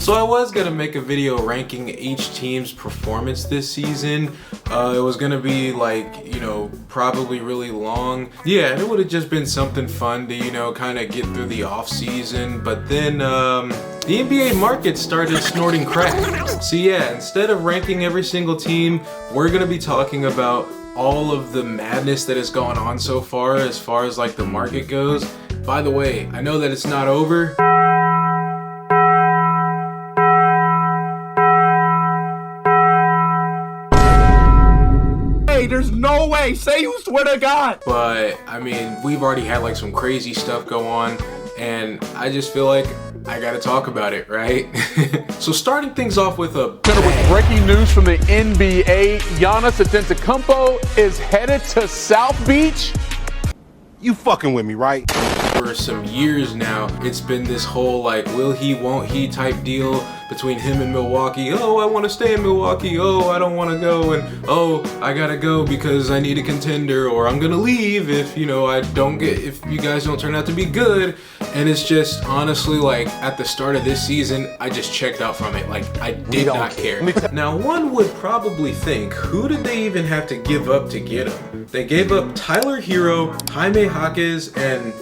So I was gonna make a video ranking each team's performance this season. It was gonna be like, you know, probably really long. Yeah, and it would have just been something fun to, you know, kind of get through the off season. But then the NBA market started snorting crack. So yeah, instead of ranking every single team, we're gonna be talking about all of the madness that has gone on so far as like the market goes. By the way, I know that it's not over. There's no way. Say you swear to God. But I mean, we've already had like some crazy stuff go on, and I just feel like I gotta talk about it, right? So starting things off with a with breaking news from the NBA, Giannis Antetokounmpo is headed to South Beach. You fucking with me, right? For some years now, it's been this whole like will he, won't he type deal between him and Milwaukee. Oh, I want to stay in Milwaukee. Oh, I don't want to go. And oh, I gotta go because I need a contender, or I'm gonna leave if, you know, if you guys don't turn out to be good. And it's just honestly like at the start of this season, I just checked out from it. Like I did not care. Now one would probably think, who did they even have to give up to get him? They gave up Tyler Hero, Jaime Jaquez, and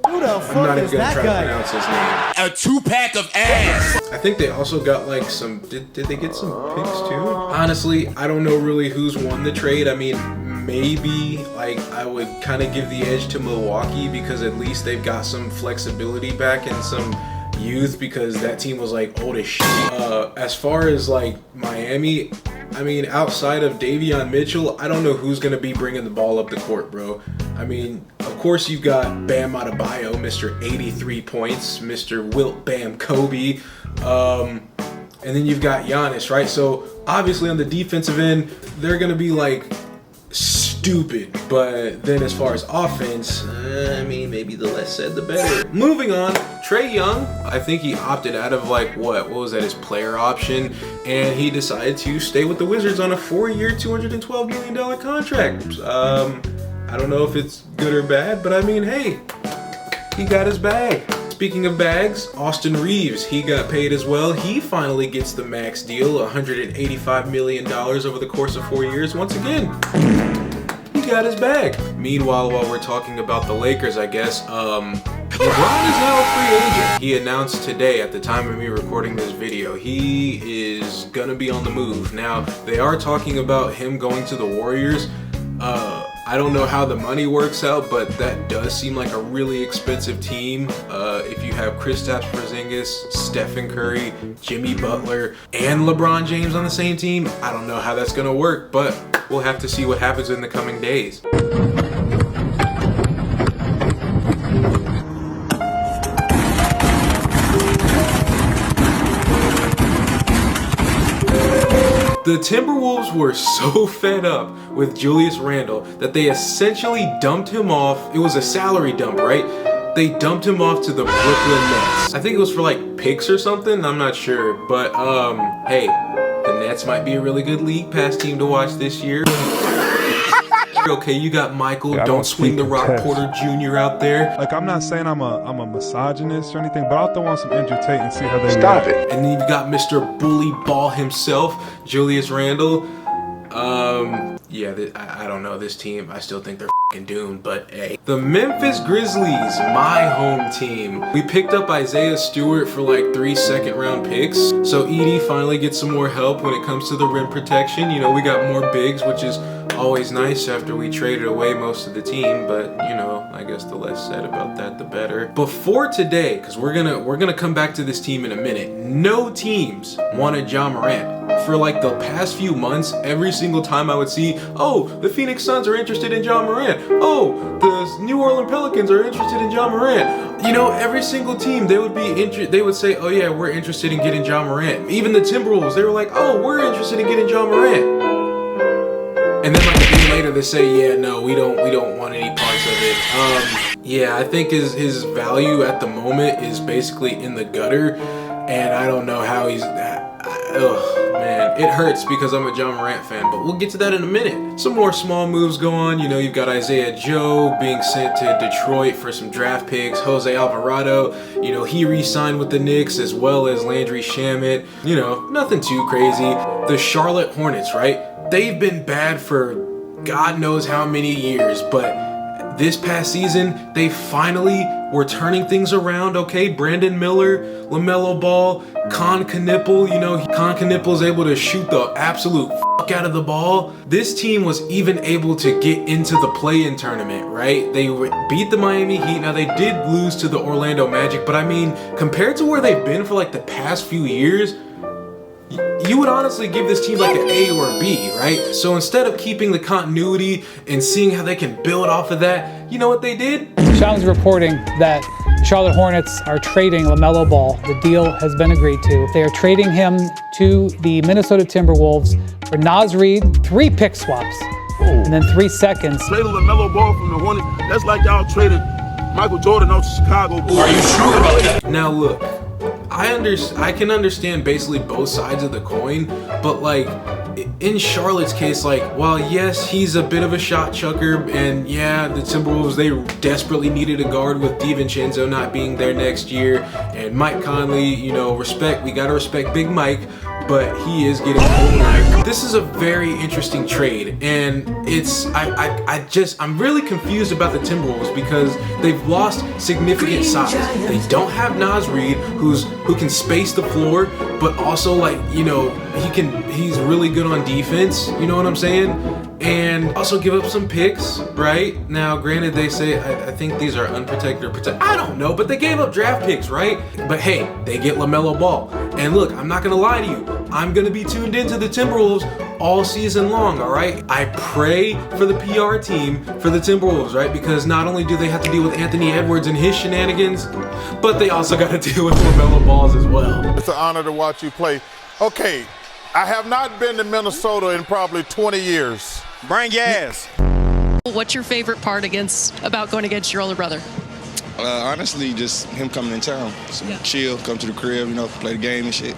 who the fuck is that guy? Pronounce his name. A 2-pack of ass. I think they also got like some, did they get some picks too? Honestly, I don't know really who's won the trade. I mean, maybe like I would kind of give the edge to Milwaukee because at least they've got some flexibility back and some youth, because that team was like old as shit. As far as like Miami, I mean, outside of Davion Mitchell, I don't know who's gonna be bringing the ball up the court, bro. I mean, of course you've got Bam Adebayo, Mr. 83 points, Mr. Wilt Bam Kobe, and then you've got Giannis, right? So obviously on the defensive end, they're gonna be like stupid, but then as far as offense, I mean, maybe the less said the better. Moving on, Trae Young, I think he opted out of like what was that, his player option, and he decided to stay with the Wizards on a 4-year, $212 million contract. I don't know if it's good or bad, but I mean, hey, he got his bag. Speaking of bags, Austin Reeves, he got paid as well. He finally gets the max deal, $185 million over the course of 4 years. Once again, he got his bag. Meanwhile, while we're talking about the Lakers, I guess, LeBron is now a free agent. He announced today, at the time of me recording this video, he is gonna be on the move. Now, they are talking about him going to the Warriors. I don't know how the money works out, but that does seem like a really expensive team. If you have Kristaps Porzingis, Stephen Curry, Jimmy Butler, and LeBron James on the same team, I don't know how that's gonna work, but we'll have to see what happens in the coming days. The Timberwolves were so fed up with Julius Randle that they essentially dumped him off. It was a salary dump, right? They dumped him off to the Brooklyn Nets. I think it was for like picks or something, I'm not sure. But hey, the Nets might be a really good league pass team to watch this year. Okay, you got Michael, yeah, don't swing the Rock Porter Jr. out there. Like, I'm not saying I'm a misogynist or anything, but I'll throw on some Andrew Tate and see how they Stop react. And then you've got Mr. Bully Ball himself, Julius Randle. Yeah, I don't know this team. I still think they're f***ing doomed, but hey. The Memphis Grizzlies, my home team. We picked up Isaiah Stewart for like 3 second-round picks. So Edie finally gets some more help when it comes to the rim protection. You know, we got more bigs, which is always nice after we traded away most of the team, but you know, I guess the less said about that, the better. Before today, because we're gonna come back to this team in a minute, no teams wanted Ja Morant. For like the past few months, every single time I would see, oh, the Phoenix Suns are interested in Ja Morant. Oh, the New Orleans Pelicans are interested in Ja Morant. You know, every single team, they would say, oh yeah, we're interested in getting Ja Morant. Even the Timberwolves, they were like, oh, we're interested in getting Ja Morant. And then like a day later, they say, yeah, no, we don't want any parts of it. Yeah, I think his value at the moment is basically in the gutter, and I don't know how he's. ugh, man, it hurts because I'm a John Morant fan, but we'll get to that in a minute. Some more small moves go on. You know, you've got Isaiah Joe being sent to Detroit for some draft picks. Jose Alvarado, you know, he re-signed with the Knicks, as well as Landry Shamet. You know, nothing too crazy. The Charlotte Hornets, right? They've been bad for God knows how many years, but this past season, they finally were turning things around, okay? Brandon Miller, LaMelo Ball, Con Knipple, you know, Con Knipple's able to shoot the absolute fuck out of the ball. This team was even able to get into the play-in tournament, right? They beat the Miami Heat. Now, they did lose to the Orlando Magic, but I mean, compared to where they've been for like the past few years, you would honestly give this team like an A or a B, right? So instead of keeping the continuity and seeing how they can build off of that, you know what they did? Sean's reporting that Charlotte Hornets are trading LaMelo Ball. The deal has been agreed to. They are trading him to the Minnesota Timberwolves for Naz Reid, 3 pick swaps, and then 3 seconds. Traded LaMelo Ball from the Hornets. That's like y'all traded Michael Jordan out to Chicago. Are you sure about that? Now look, I can understand basically both sides of the coin, but like in Charlotte's case, like, while yes, he's a bit of a shot chucker, and yeah, the Timberwolves, they desperately needed a guard with DiVincenzo not being there next year, and Mike Conley, you know, we gotta respect Big Mike, but he is getting older. This is a very interesting trade, and I'm really confused about the Timberwolves because they've lost significant size. They don't have Naz Reid, who can space the floor, but also, like, you know, he's really good on defense, you know what I'm saying? And also give up some picks, right? Now, granted, they say, I think these are unprotected or protected. I don't know, but they gave up draft picks, right? But hey, they get LaMelo Ball. And look, I'm not gonna lie to you. I'm gonna be tuned into the Timberwolves all season long, all right? I pray for the PR team for the Timberwolves, right? Because not only do they have to deal with Anthony Edwards and his shenanigans, but they also got to deal with LaMelo Balls as well. It's an honor to watch you play. Okay, I have not been to Minnesota in probably 20 years. Bring your ass. What's your favorite part about going against your older brother? Honestly, just him coming in town. Chill, come to the crib, you know, play the game and shit.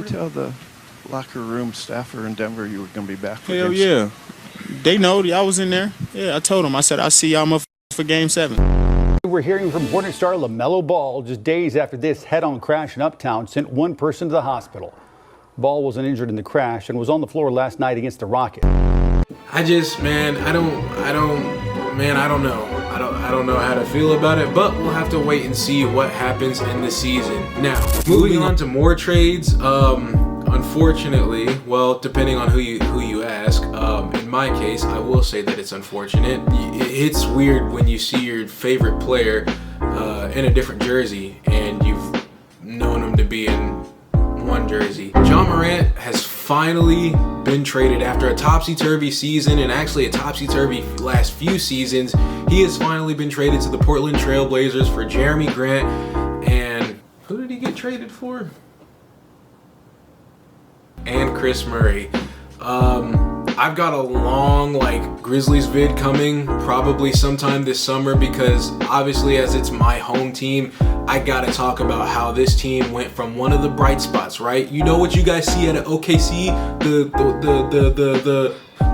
Tell the locker room staffer in Denver you were going to be back for Hell game yeah. They know I was in there. Yeah, I told them. I said, I'll see y'all motherfuckers for Game 7. We're hearing from Hornet star LaMelo Ball just days after this head-on crash in Uptown sent one person to the hospital. Ball wasn't injured in the crash and was on the floor last night against the Rockets. I don't know how to feel about it, but we'll have to wait and see what happens in the season. Now, moving on to more trades, unfortunately, well, depending on who you ask, in my case, I will say that it's unfortunate. It's weird when you see your favorite player in a different jersey and you've known him to be in one jersey. John Morant has finally been traded after a topsy-turvy season, and actually a topsy-turvy last few seasons. He has finally been traded to the Portland Trail Blazers for Jeremy Grant. And who did he get traded for? And Chris Murray. I've got a long Grizzlies vid coming probably sometime this summer, because obviously, as it's my home team, I gotta talk about how this team went from one of the bright spots, right? You know what you guys see at OKC,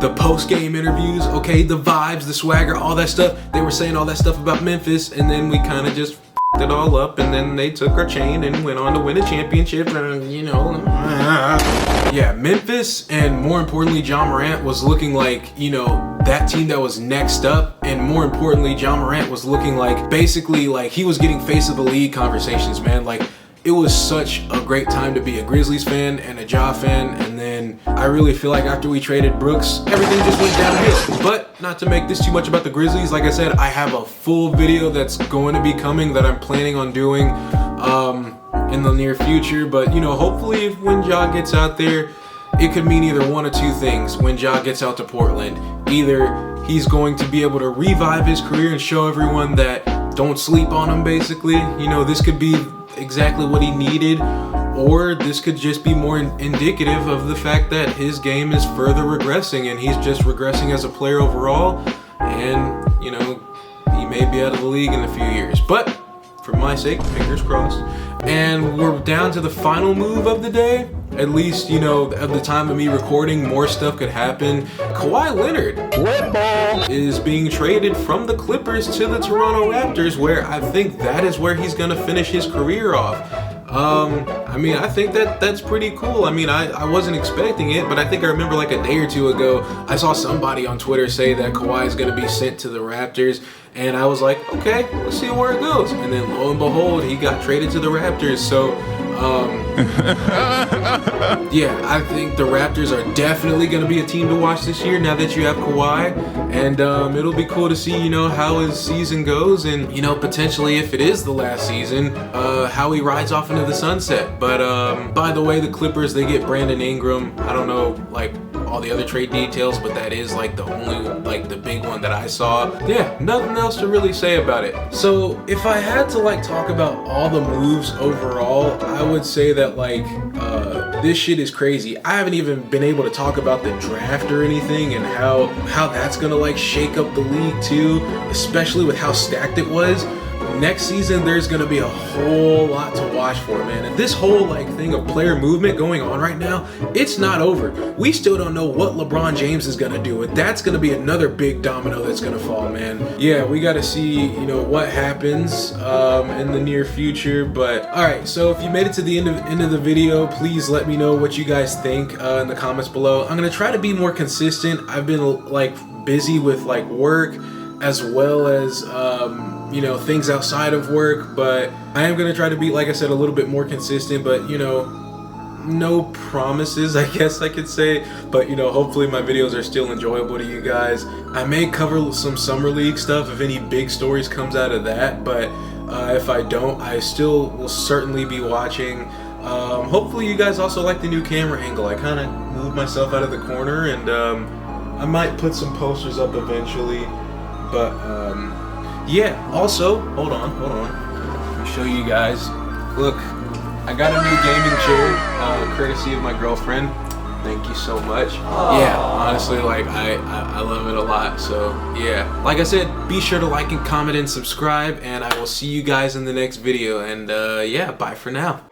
the post-game interviews, okay, the vibes, the swagger, all that stuff. They were saying all that stuff about Memphis, and then we kind of just f***ed it all up, and then they took our chain and went on to win a championship, and you know. Yeah, Memphis, and more importantly, John Morant was looking like, you know, that team that was next up, and more importantly, John Morant was looking like, basically, like, he was getting face of the league conversations, man. Like, it was such a great time to be a Grizzlies fan and a Ja fan, and then I really feel like after we traded Brooks, everything just went downhill. But not to make this too much about the Grizzlies, like I said, I have a full video that's going to be coming that I'm planning on doing in the near future. But, you know, hopefully when Ja gets out there, it could mean either one of two things when Ja gets out to Portland. Either he's going to be able to revive his career and show everyone that don't sleep on him, basically. You know, this could be exactly what he needed, or this could just be more indicative of the fact that his game is further regressing, and he's just regressing as a player overall, and, you know, he may be out of the league in a few years. But for my sake, fingers crossed. And we're down to the final move of the day. At least, you know, at the time of me recording, more stuff could happen. Kawhi Leonard is being traded from the Clippers to the Toronto Raptors, where I think that is where he's gonna finish his career off. I mean, I think that's pretty cool. I mean, I wasn't expecting it, but I think I remember like a day or two ago, I saw somebody on Twitter say that Kawhi is going to be sent to the Raptors, and I was like, okay, let's see where it goes. And then lo and behold, he got traded to the Raptors. So, yeah, I think the Raptors are definitely going to be a team to watch this year now that you have Kawhi, and it'll be cool to see, you know, how his season goes, and, you know, potentially if it is the last season, how he rides off into the sunset. But by the way, the Clippers, they get Brandon Ingram. I don't know like all the other trade details, but that is like the only, like the big one that I saw. Yeah, nothing else to really say about it. So if I had to like talk about all the moves overall, I would say that like this shit is crazy. I haven't even been able to talk about the draft or anything, and how that's gonna like shake up the league too, especially with how stacked it was. Next season, there's gonna be a whole lot to watch for, man. And this whole like thing of player movement going on right now, it's not over. We still don't know what LeBron James is gonna do, and that's gonna be another big domino that's gonna fall, man. Yeah, we gotta see, you know, what happens in the near future. But all right, so if you made it to the end of the video, please let me know what you guys think in the comments below. I'm gonna try to be more consistent. I've been like busy with like work as well as you know, things outside of work, but I am gonna try to be, like I said, a little bit more consistent. But you know, no promises, I guess I could say, but you know, hopefully my videos are still enjoyable to you guys. I may cover some summer league stuff if any big stories comes out of that, but if I don't, I still will certainly be watching. Hopefully you guys also like the new camera angle. I kind of moved myself out of the corner, and I might put some posters up eventually. But yeah, also, hold on, let me show you guys. Look, I got a new gaming chair, courtesy of my girlfriend. Thank you so much. Yeah, honestly, like I love it a lot. So yeah, like I said, be sure to like and comment and subscribe, and I will see you guys in the next video. And yeah, bye for now.